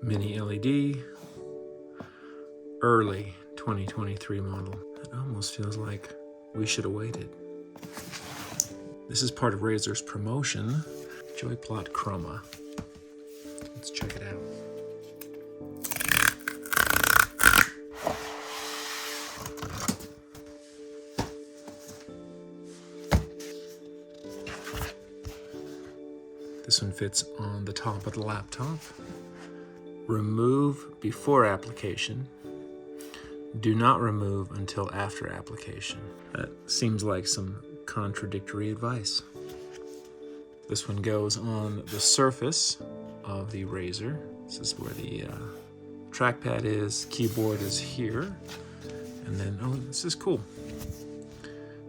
Mini LED, early 2023 model. It almost feels like we should have waited. This is part of Razer's promotion, Joyplot Chroma. Let's check it out. This one fits on the top of the laptop. Remove before application. Do not remove until after application. That seems like some contradictory advice. This one goes on the surface of the Razer. This is where the trackpad is, keyboard is here. And then, oh, this is cool.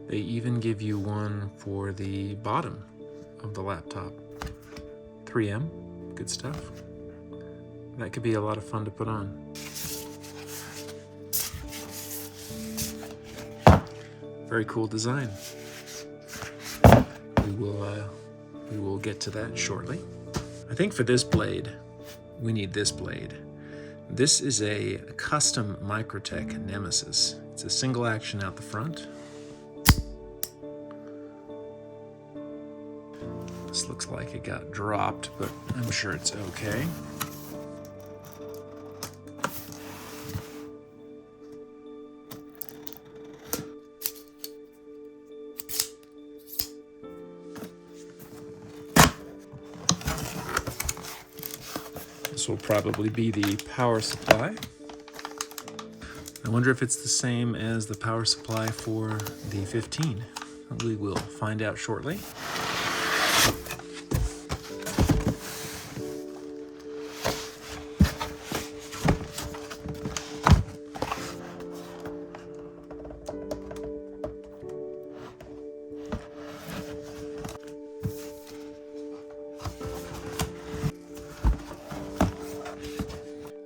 They even give you one for the bottom of the laptop. 3M, good stuff. That could be a lot of fun to put on. Very cool design. We will get to that shortly. I think for this blade, we need this blade. This is a custom Microtech Nemesis. It's a single action out the front. This looks like it got dropped, but I'm sure it's okay. This will probably be the power supply. I wonder if it's the same as the power supply for the 15. We will find out shortly.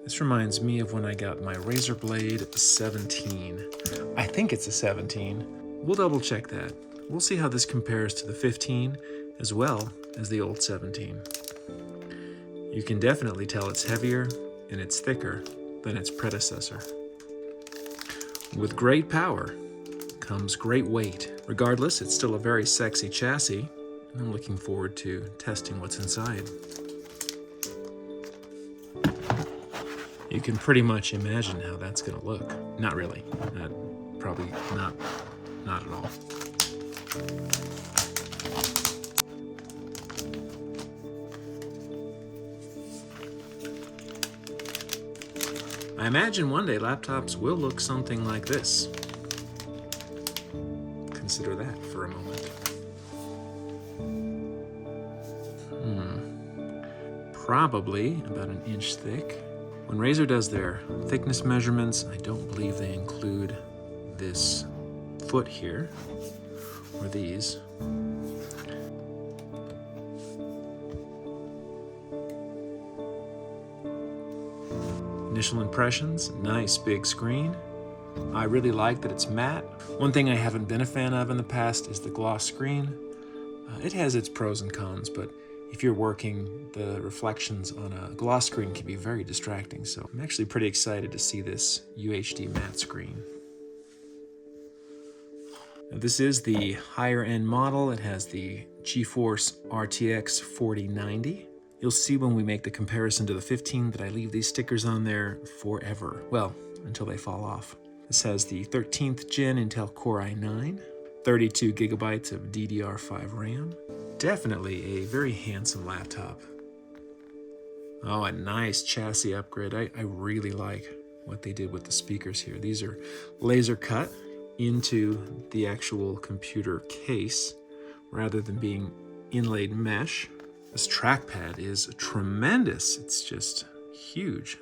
This reminds me of when I got my Razer Blade 17. I think it's a 17. We'll double check that. We'll see how this compares to the 15 as well as the old 17. You can definitely tell it's heavier and it's thicker than its predecessor. With great power comes great weight. Regardless, it's still a very sexy chassis, and I'm looking forward to testing what's inside. You can pretty much imagine how that's going to look. Not really. Probably not at all. I imagine one day laptops will look something like this. Consider that for a moment. Probably about an inch thick. When Razer does their thickness measurements, I don't believe they include this foot here, or these. Initial impressions, nice big screen. I really like that it's matte. One thing I haven't been a fan of in the past is the gloss screen. It has its pros and cons, but if you're working, the reflections on a gloss screen can be very distracting, so I'm actually pretty excited to see this UHD matte screen. Now, this is the higher end model. It has the GeForce RTX 4090. You'll see when we make the comparison to the 15 that I leave these stickers on there forever. Well, until they fall off. This has the 13th gen Intel Core i9, 32 gigabytes of DDR5 RAM. Definitely a very handsome laptop. Oh, a nice chassis upgrade. I really like what they did with the speakers here. These are laser cut into the actual computer case rather than being inlaid mesh. This trackpad is tremendous. It's just huge.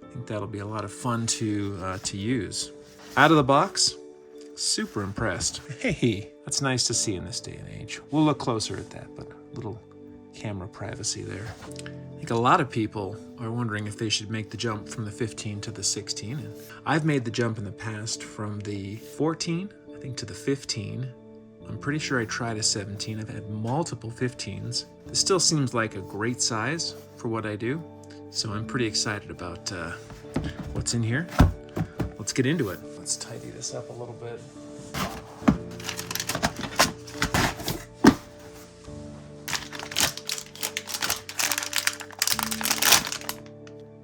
I think that'll be a lot of fun to use. Out of the box, super impressed. Hey, that's nice to see in this day and age. We'll look closer at that, but a little camera privacy there. I think a lot of people are wondering if they should make the jump from the 15 to the 16. And I've made the jump in the past from the 14, I think, to the 15. I'm pretty sure I tried a 17. I've had multiple 15s. This still seems like a great size for what I do. So I'm pretty excited about what's in here. Let's get into it. Let's tidy this up a little bit.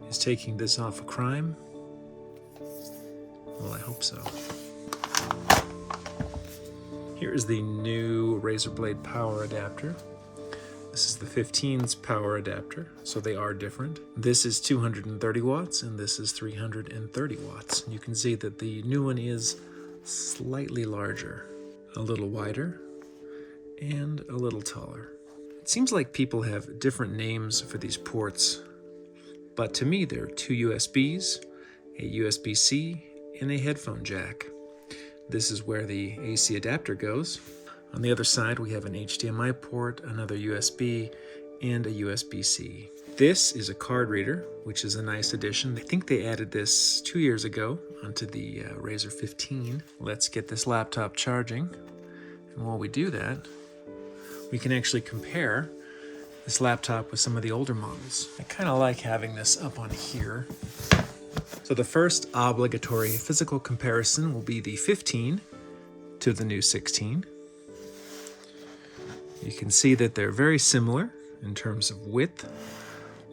Is taking this off a crime? Well, I hope so. Here is the new Razer Blade power adapter. This is the 15's power adapter, so they are different. This is 230 watts and this is 330 watts. You can see that the new one is slightly larger, a little wider, and a little taller. It seems like people have different names for these ports, but to me there are two USBs, a USB-C, and a headphone jack. This is where the AC adapter goes. On the other side, we have an HDMI port, another USB, and a USB-C. This is a card reader, which is a nice addition. I think they added this 2 years ago onto the Razer 15. Let's get this laptop charging. And while we do that, we can actually compare this laptop with some of the older models. I kind of like having this up on here. So the first obligatory physical comparison will be the 15 to the new 16. You can see that they're very similar in terms of width,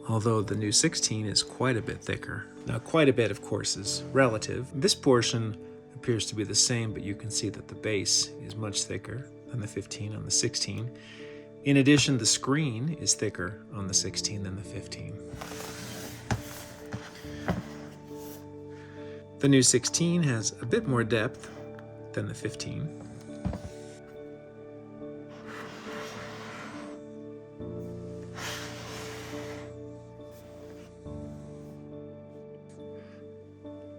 although the new 16 is quite a bit thicker. Now, quite a bit, of course, is relative. This portion appears to be the same, but you can see that the base is much thicker than the 15 on the 16. In addition, the screen is thicker on the 16 than the 15. The new 16 has a bit more depth than the 15.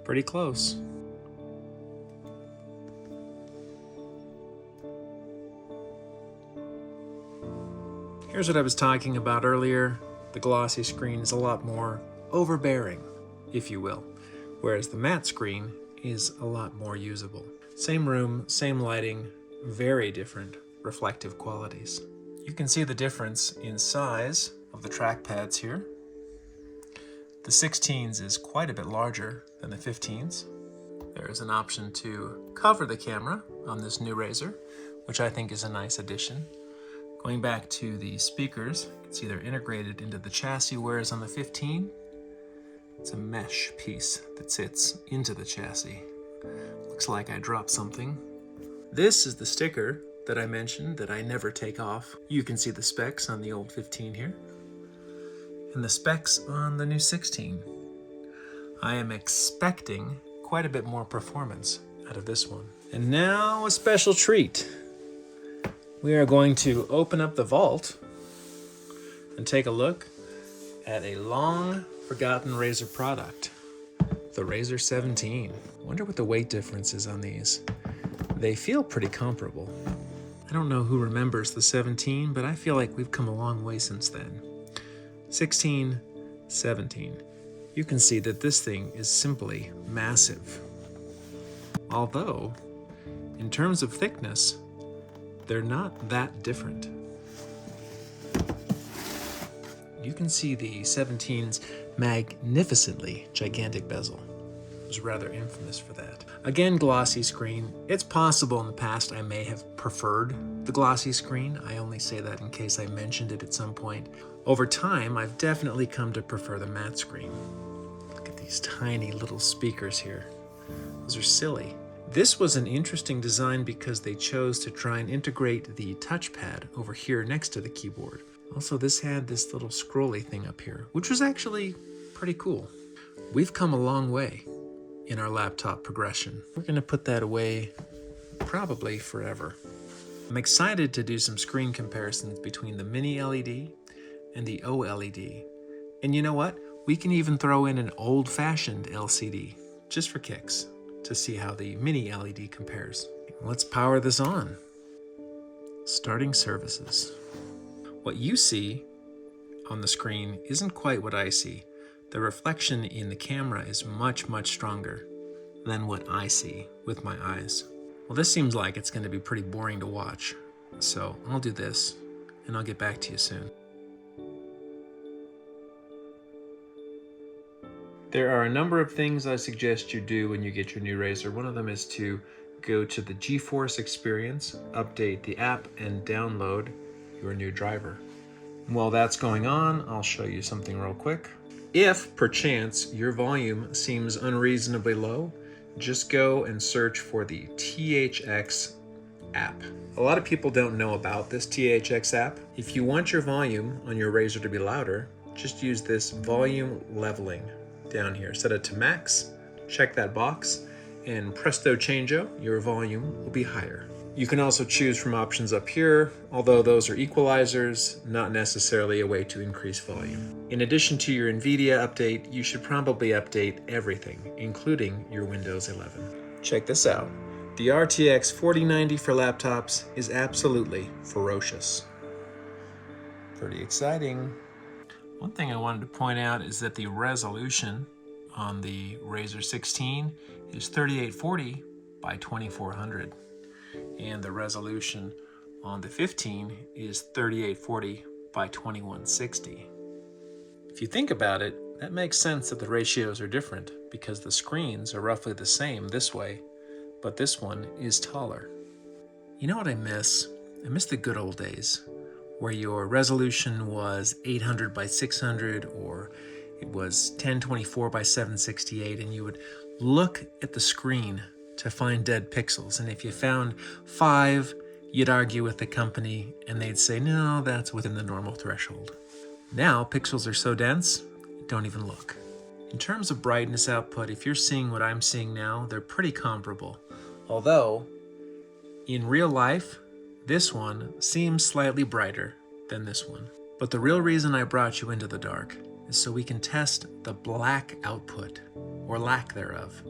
Pretty close. Here's what I was talking about earlier. The glossy screen is a lot more overbearing, if you will, whereas the matte screen is a lot more usable. Same room, same lighting, very different reflective qualities. You can see the difference in size of the trackpads here. The 16's is quite a bit larger than the 15's. There is an option to cover the camera on this new Razer, which I think is a nice addition. Going back to the speakers, you can see they're integrated into the chassis, whereas on the 15, it's a mesh piece that sits into the chassis. Looks like I dropped something. This is the sticker that I mentioned that I never take off. You can see the specs on the old 15 here, and the specs on the new 16. I am expecting quite a bit more performance out of this one. And now a special treat. We are going to open up the vault and take a look at a long forgotten Razer product, the Razer 17. Wonder what the weight difference is on these. They feel pretty comparable. I don't know who remembers the 17, but I feel like we've come a long way since then. 16, 17. You can see that this thing is simply massive. Although, in terms of thickness, they're not that different. You can see the 17's magnificently gigantic bezel. It was rather infamous for that. Again, glossy screen. It's possible in the past I may have preferred the glossy screen. I only say that in case I mentioned it at some point. Over time, I've definitely come to prefer the matte screen. Look at these tiny little speakers here. Those are silly. This was an interesting design because they chose to try and integrate the touchpad over here next to the keyboard. Also, this had this little scrolly thing up here, which was actually pretty cool. We've come a long way in our laptop progression. We're gonna put that away probably forever. I'm excited to do some screen comparisons between the Mini LED and the OLED. And you know what? We can even throw in an old-fashioned LCD, just for kicks, to see how the Mini LED compares. Let's power this on. Starting services. What you see on the screen isn't quite what I see. The reflection in the camera is much, much stronger than what I see with my eyes. Well, this seems like it's going to be pretty boring to watch, so I'll do this, and I'll get back to you soon. There are a number of things I suggest you do when you get your new Razer. One of them is to go to the GeForce experience, update the app, and download your new driver. While that's going on, I'll show you something real quick. If, perchance, your volume seems unreasonably low, just go and search for the THX app. A lot of people don't know about this THX app. If you want your volume on your Razer to be louder, just use this volume leveling down here. Set it to max, check that box, and presto changeo, your volume will be higher. You can also choose from options up here, although those are equalizers, not necessarily a way to increase volume. In addition to your Nvidia update, you should probably update everything, including your Windows 11. Check this out. The RTX 4090 for laptops is absolutely ferocious. Pretty exciting. One thing I wanted to point out is that the resolution on the Razer 16 is 3840 by 2400. And the resolution on the 15 is 3840 by 2160. If you think about it, that makes sense that the ratios are different because the screens are roughly the same this way, but this one is taller. You know what I miss? I miss the good old days where your resolution was 800 by 600 or it was 1024 by 768, and you would look at the screen to find dead pixels. And if you found 5, you'd argue with the company and they'd say, no, that's within the normal threshold. Now, pixels are so dense, don't even look. In terms of brightness output, if you're seeing what I'm seeing now, they're pretty comparable. Although, in real life, this one seems slightly brighter than this one. But the real reason I brought you into the dark is so we can test the black output, or lack thereof,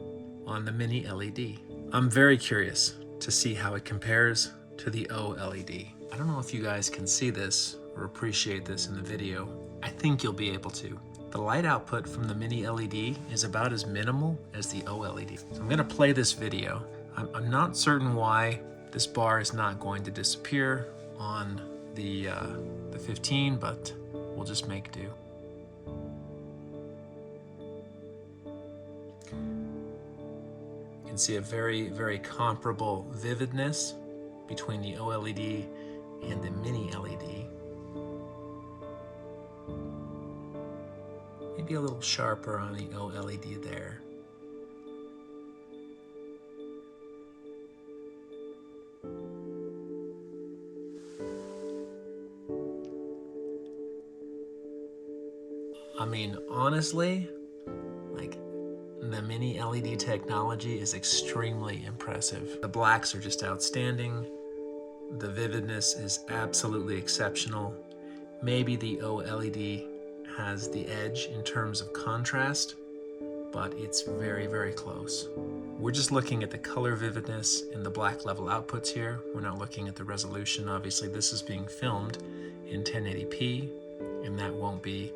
on the Mini LED. I'm very curious to see how it compares to the OLED. I don't know if you guys can see this or appreciate this in the video. I think you'll be able to. The light output from the Mini LED is about as minimal as the OLED. So I'm gonna play this video. I'm not certain why this bar is not going to disappear on the 15, but we'll just make do. You can see a very, very comparable vividness between the OLED and the Mini LED. Maybe a little sharper on the OLED there. I mean, honestly, like, the Mini LED technology is extremely impressive. The blacks are just outstanding. The vividness is absolutely exceptional. Maybe the OLED has the edge in terms of contrast, but it's very, very close. We're just looking at the color vividness and the black level outputs here. We're not looking at the resolution. Obviously, this is being filmed in 1080p, and that won't be,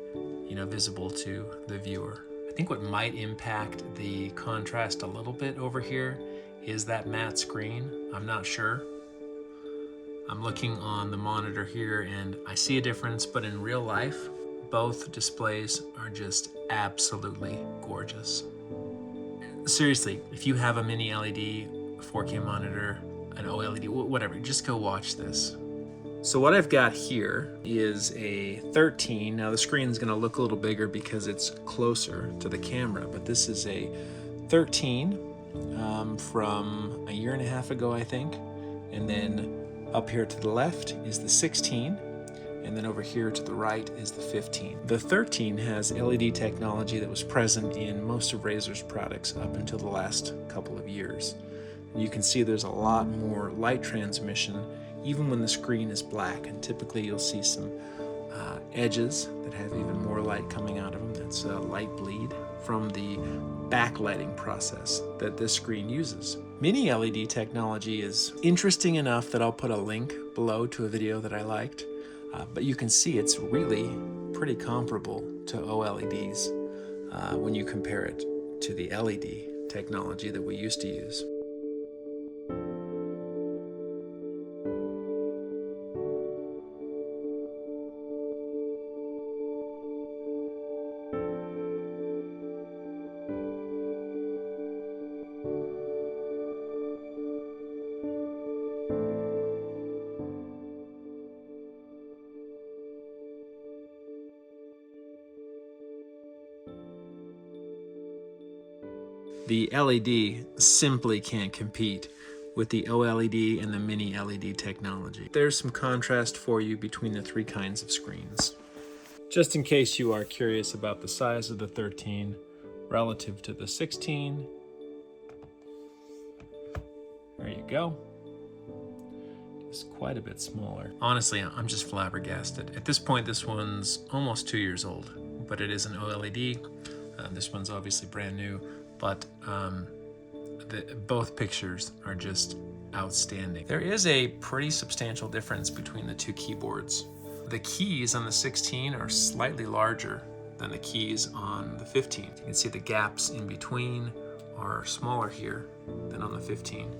visible to the viewer. I think what might impact the contrast a little bit over here is that matte screen. I'm not sure. I'm looking on the monitor here and I see a difference, but in real life, both displays are just absolutely gorgeous. Seriously, if you have a Mini LED, a 4K monitor, an OLED, whatever, just go watch this. So what I've got here is a 13. Now the screen's gonna look a little bigger because it's closer to the camera, but this is a 13 from a year and a half ago, I think. And then up here to the left is the 16. And then over here to the right is the 15. The 13 has LED technology that was present in most of Razer's products up until the last couple of years. You can see there's a lot more light transmission even when the screen is black, and typically you'll see some edges that have even more light coming out of them. That's light bleed from the backlighting process that this screen uses. Mini LED technology is interesting enough that I'll put a link below to a video that I liked, but you can see it's really pretty comparable to OLEDs when you compare it to the LED technology that we used to use. The LED simply can't compete with the OLED and the Mini LED technology. There's some contrast for you between the three kinds of screens. Just in case you are curious about the size of the 13 relative to the 16, there you go. It's quite a bit smaller. Honestly, I'm just flabbergasted. At this point, this one's almost 2 years old, but it is an OLED. This one's obviously brand new, but both pictures are just outstanding. There is a pretty substantial difference between the two keyboards. The keys on the 16 are slightly larger than the keys on the 15. You can see the gaps in between are smaller here than on the 15.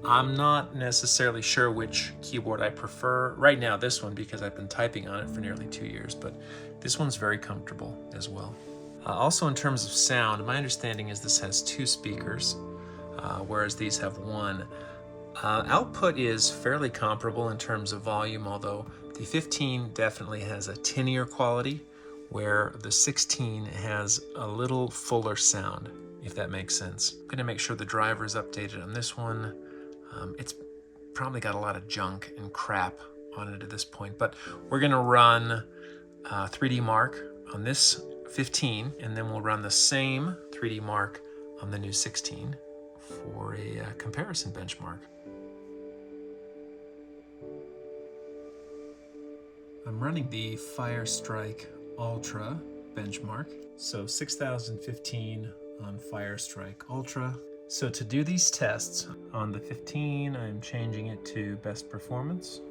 I'm not necessarily sure which keyboard I prefer. Right now, this one, because I've been typing on it for nearly 2 years, but this one's very comfortable as well. Also, in terms of sound, my understanding is this has 2 speakers, whereas these have 1. Output is fairly comparable in terms of volume, although the 15 definitely has a tinnier quality, where the 16 has a little fuller sound, if that makes sense. I'm going to make sure the driver is updated on this one. It's probably got a lot of junk and crap on it at this point, but we're going to run 3D Mark on this 15, and then we'll run the same 3D Mark on the new 16 for a comparison benchmark. I'm running the Firestrike Ultra benchmark, so 6015 on Firestrike Ultra. So to do these tests on the 15, I'm changing it to best performance.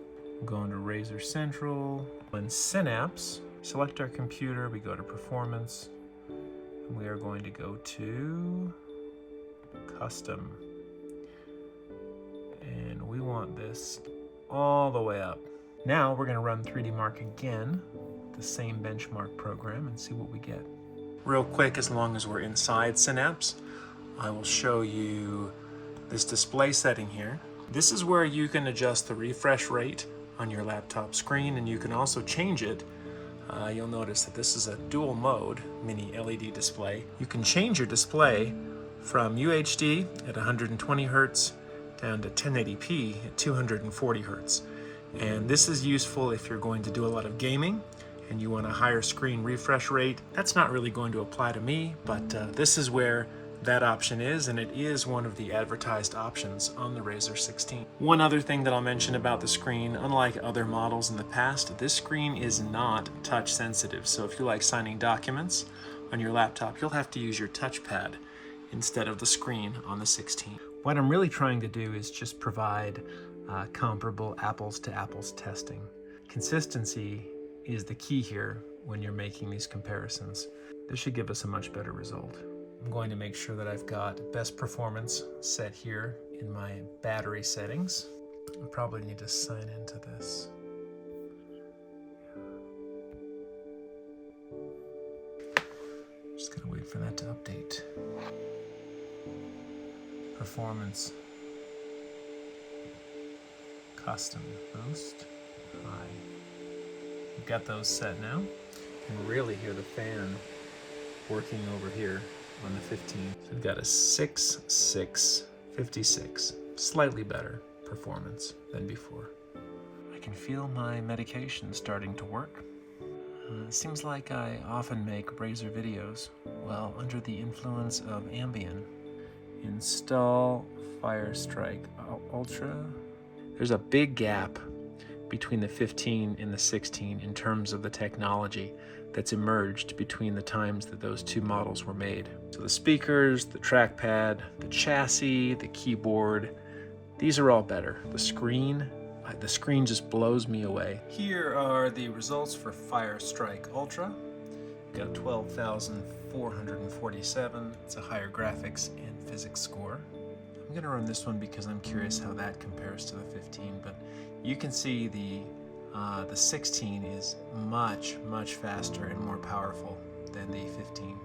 I'm going to Razer Central. In Synapse, select our computer, we go to performance, and we are going to go to custom. And we want this all the way up. Now we're going to run 3D Mark again, the same benchmark program, and see what we get. Real quick, as long as we're inside Synapse, I will show you this display setting here. This is where you can adjust the refresh rate on your laptop screen, and you can also change it. You'll notice that this is a dual mode mini LED display. You can change your display from UHD at 120 Hertz down to 1080p at 240 Hertz. And this is useful if you're going to do a lot of gaming and you want a higher screen refresh rate. That's not really going to apply to me, but this is where that option is, and it is one of the advertised options on the Razer 16. One other thing that I'll mention about the screen, unlike other models in the past, this screen is not touch sensitive. So if you like signing documents on your laptop, you'll have to use your touchpad instead of the screen on the 16. What I'm really trying to do is just provide comparable apples to apples testing. Consistency is the key here when you're making these comparisons. This should give us a much better result. I'm going to make sure that I've got best performance set here in my battery settings. I probably need to sign into this. Just gotta wait for that to update. Performance. Custom boost. High. We've got those set now. You can really hear the fan working over here on the 15. So we've got a 6.656, slightly better performance than before. I can feel my medication starting to work. It seems like I often make Razer videos while under the influence of Ambien. Install Firestrike Ultra. There's a big gap between the 15 and the 16 in terms of the technology that's emerged between the times that those two models were made. So the speakers, the trackpad, the chassis, the keyboard, these are all better. The screen just blows me away. Here are the results for Firestrike Ultra. We've got 12,447. It's a higher graphics and physics score. I'm gonna run this one because I'm curious how that compares to the 15, but you can see the 16 is much faster and more powerful than the 15.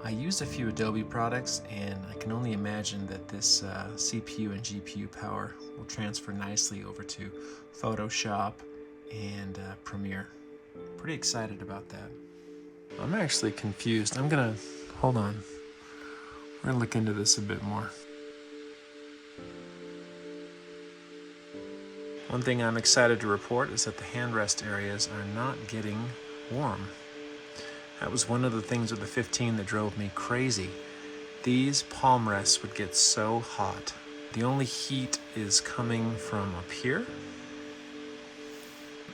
I used a few Adobe products, and I can only imagine that this CPU and GPU power will transfer nicely over to Photoshop and Premiere. Pretty excited about that. I'm actually confused. Hold on. We're gonna look into this a bit more. One thing I'm excited to report is that the handrest areas are not getting warm. That was one of the things with the 15 that drove me crazy. These palm rests would get so hot. The only heat is coming from up here.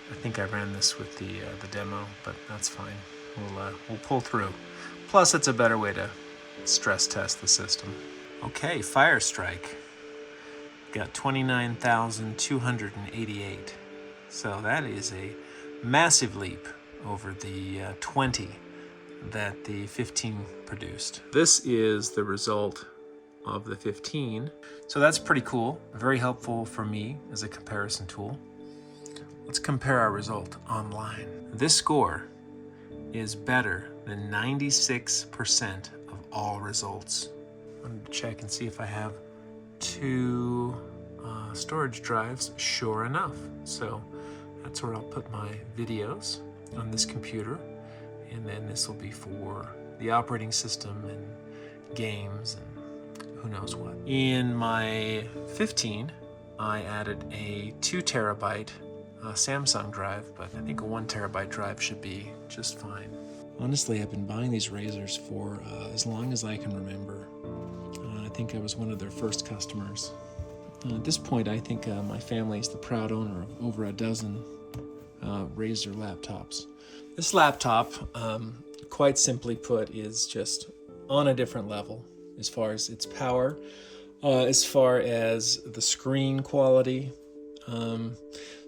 I think I ran this with the demo, but that's fine. We'll pull through. Plus, it's a better way to stress test the system. Okay, fire strike. Got 29,288. So that is a massive leap over the 20 that the 15 produced. This is the result of the 15. So that's pretty cool. Very helpful for me as a comparison tool. Let's compare our result online. This score is better than 96% of all results. I'm going to check and see if I have 2 storage drives. Sure enough. So that's where I'll put my videos on this computer, and then this will be for the operating system and games and who knows what. In my 15, I added a 2 terabyte Samsung drive, but I think a 1 terabyte drive should be just fine. Honestly, I've been buying these Razers for as long as I can remember. I think I was one of their first customers. At this point, I think my family is the proud owner of over a dozen Razer laptops. This laptop, quite simply put, is just on a different level as far as its power, as far as the screen quality.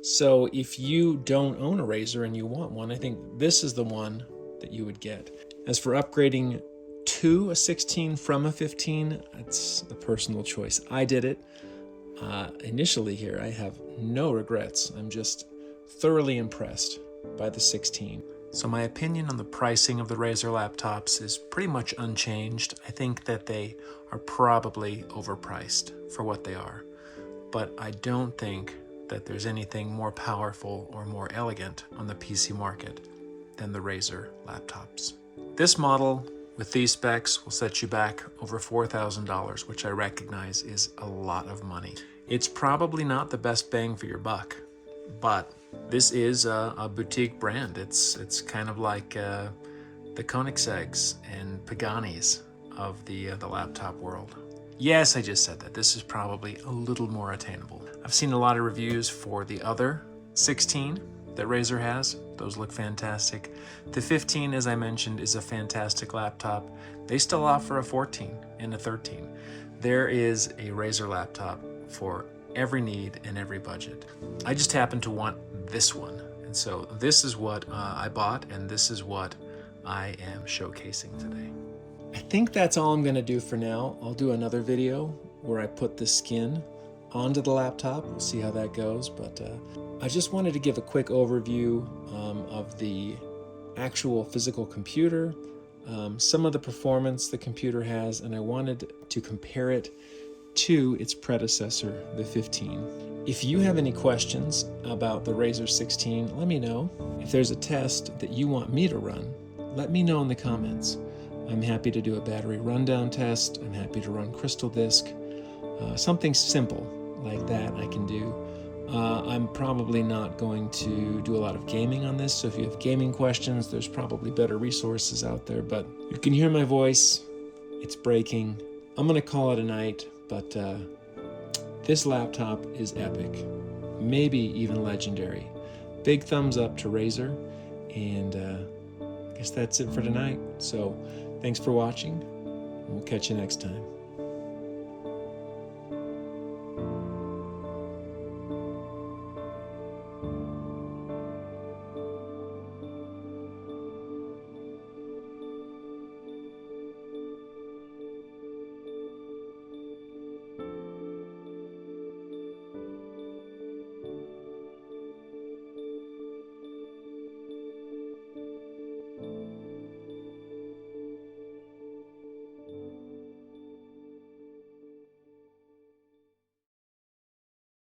So if you don't own a Razer and you want one, I think this is the one that you would get. As for upgrading to a 16 from a 15, it's a personal choice. I did it initially here. I have no regrets. I'm just thoroughly impressed by the 16. So my opinion on the pricing of the Razer laptops is pretty much unchanged. I think that they are probably overpriced for what they are, but I don't think that there's anything more powerful or more elegant on the PC market than the Razer laptops. This model with these specs will set you back over $4,000, which I recognize is a lot of money. It's probably not the best bang for your buck, but this is a boutique brand. It's kind of like the Koenigsegg's and Pagani's of the laptop world. Yes, I just said that. This is probably a little more attainable. I've seen a lot of reviews for the other 16 that Razer has. Those look fantastic. The 15, as I mentioned, is a fantastic laptop. They still offer a 14 and a 13. There is a Razer laptop for every need and every budget. I just happen to want this one. And so this is what I bought, and this is what I am showcasing today. I think that's all I'm going to do for now. I'll do another video where I put the skin onto the laptop. We'll see how that goes, but I just wanted to give a quick overview of the actual physical computer, some of the performance the computer has, and I wanted to compare it to its predecessor, the 15. If you have any questions about the Razer 16, let me know. If there's a test that you want me to run, let me know in the comments. I'm happy to do a battery rundown test. I'm happy to run Crystal Disk. Something simple like that I can do. I'm probably not going to do a lot of gaming on this, so if you have gaming questions, there's probably better resources out there, but you can hear my voice. It's breaking. I'm going to call it a night, but this laptop is epic, maybe even legendary. Big thumbs up to Razer, and I guess that's it for tonight. So thanks for watching. We'll catch you next time.